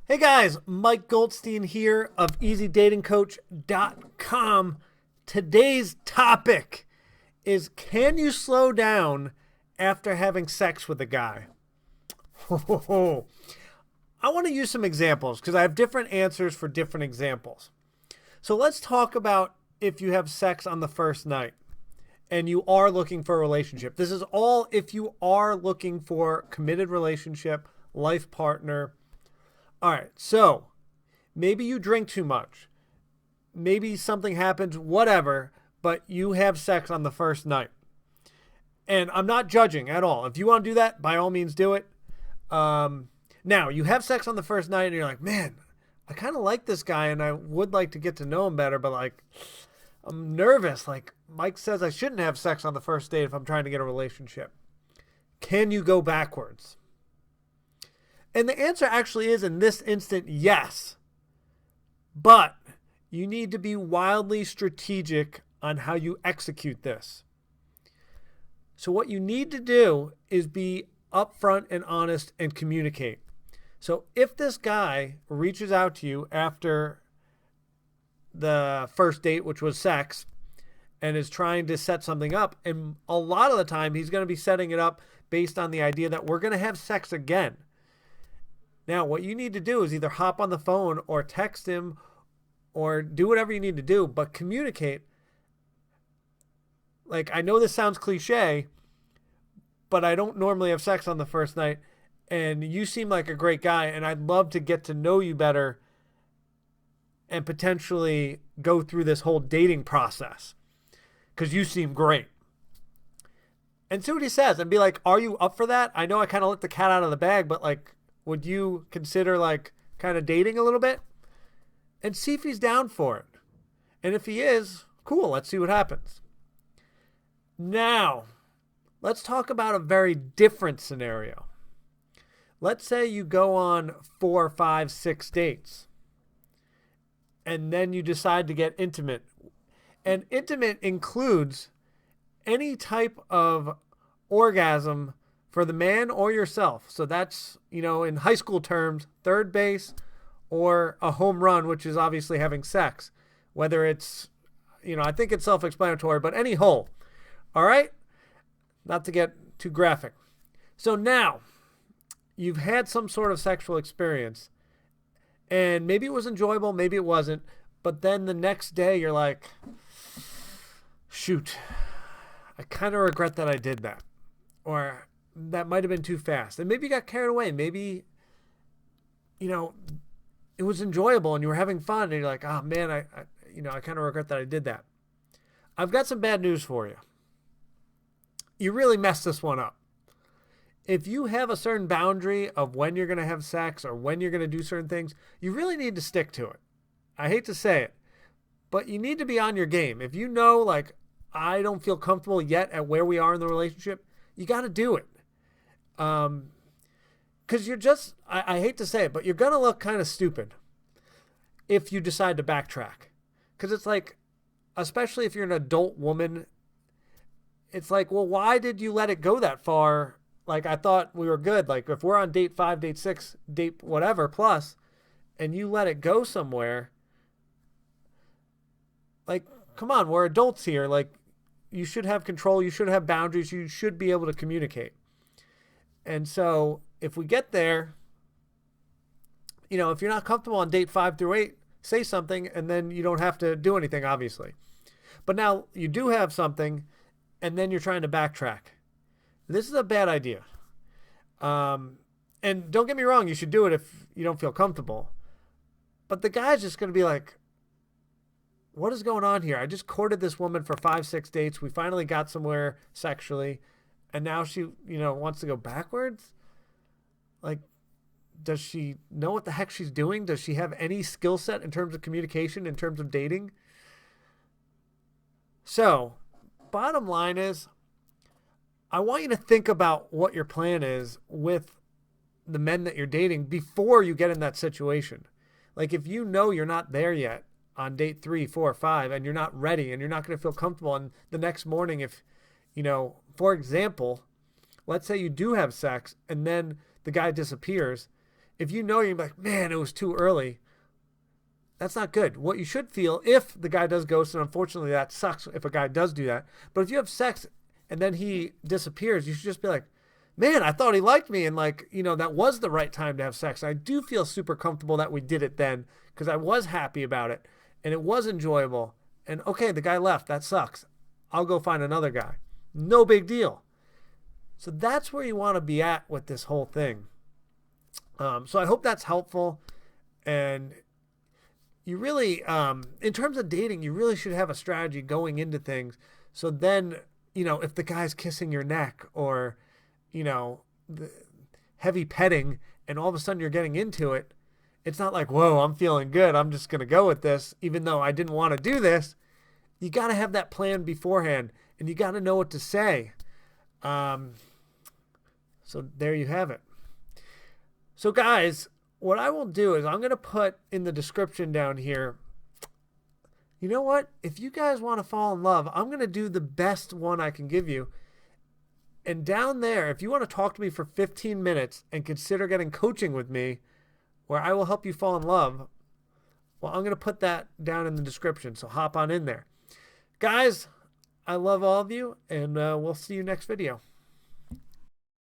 Hey guys, Mike Goldstein here of EasyDatingCoach.com. Today's topic is, can you slow down after having sex with a guy? I want to use some examples because I have different answers for different examples. So let's talk about if you have sex on the first night and you are looking for a relationship. This is all if you are looking for committed relationship, life partner. All right, so maybe you drink too much. Maybe something happens, whatever, but you have sex on the first night. And I'm not judging at all. If you want to do that, by all means do it. Now, you have sex on the first night and you're like, man, I kind of like this guy and I would like to get to know him better, but like, I'm nervous. Like Mike says, I shouldn't have sex on the first date if I'm trying to get a relationship. Can you go backwards? And the answer actually is, in this instant, yes. But you need to be wildly strategic on how you execute this. So what you need to do is be upfront and honest and communicate. So if this guy reaches out to you after the first date, which was sex, and is trying to set something up, and a lot of the time he's going to be setting it up based on the idea that we're going to have sex again. Now, what you need to do is either hop on the phone or text him or do whatever you need to do, but communicate. Like, I know this sounds cliche, but I don't normally have sex on the first night, and you seem like a great guy, and I'd love to get to know you better and potentially go through this whole dating process because you seem great. And see what he says and be like, are you up for that? I know I kind of let the cat out of the bag, but like, would you consider like kind of dating a little bit? And see if he's down for it. And if he is, cool, let's see what happens. Now, let's talk about a very different scenario. Let's say you go on 4, 5, 6 dates. And then you decide to get intimate. And intimate includes any type of orgasm for the man or yourself. So that's, in high school terms, third base or a home run, which is obviously having sex. Whether it's, I think it's self-explanatory, but any hole. All right? Not to get too graphic. So now, you've had some sort of sexual experience. And maybe it was enjoyable, maybe it wasn't. But then the next day, you're like, shoot, I kind of regret that I did that. Or that might have been too fast. And maybe you got carried away. Maybe, it was enjoyable and you were having fun. And you're like, oh, man, I kind of regret that I did that. I've got some bad news for you. You really messed this one up. If you have a certain boundary of when you're going to have sex or when you're going to do certain things, you really need to stick to it. I hate to say it, but you need to be on your game. If you know, like, I don't feel comfortable yet at where we are in the relationship, you got to do it. Because you're just, I hate to say it, but you're going to look kind of stupid if you decide to backtrack. Because it's like, especially if you're an adult woman, it's like, well, why did you let it go that far? Like, I thought we were good. Like, if we're on date 5, date 6, date whatever plus, and you let it go somewhere, like, come on, we're adults here. Like, you should have control. You should have boundaries. You should be able to communicate. And so if we get there, if you're not comfortable on date 5 through 8, say something, and then you don't have to do anything, obviously. But now you do have something, and then you're trying to backtrack. This is a bad idea. And don't get me wrong, you should do it if you don't feel comfortable. But the guy's just going to be like, what is going on here? I just courted this woman for 5, 6 dates. We finally got somewhere sexually. And now she, wants to go backwards? Like, does she know what the heck she's doing? Does she have any skill set in terms of communication, in terms of dating? So, bottom line is, I want you to think about what your plan is with the men that you're dating before you get in that situation. Like, if you know you're not there yet on date 3, 4, 5, and you're not ready and you're not going to feel comfortable, and the next morning, if, for example, let's say you do have sex and then the guy disappears If you know, you're like, man, it was too early. That's not good. What you should feel if the guy does ghost, and unfortunately that sucks if a guy does do that. But if you have sex and then he disappears, you should just be like, man, I thought he liked me. And like, that was the right time to have sex. I do feel super comfortable that we did it then because I was happy about it and it was enjoyable. And okay, the guy left. That sucks. I'll go find another guy. No big deal. So that's where you want to be at with this whole thing. So I hope that's helpful. And you really, in terms of dating, you really should have a strategy going into things. So then, if the guy's kissing your neck or, the heavy petting and all of a sudden you're getting into it, it's not like, whoa, I'm feeling good. I'm just going to go with this, even though I didn't want to do this. You got to have that plan beforehand and you got to know what to say. So there you have it. So guys, what I will do is I'm going to put in the description down here, you know what? If you guys want to fall in love, I'm going to do the best one I can give you. And down there, if you want to talk to me for 15 minutes and consider getting coaching with me, where I will help you fall in love, well, I'm going to put that down in the description. So hop on in there. Guys, I love all of you, and we'll see you next video.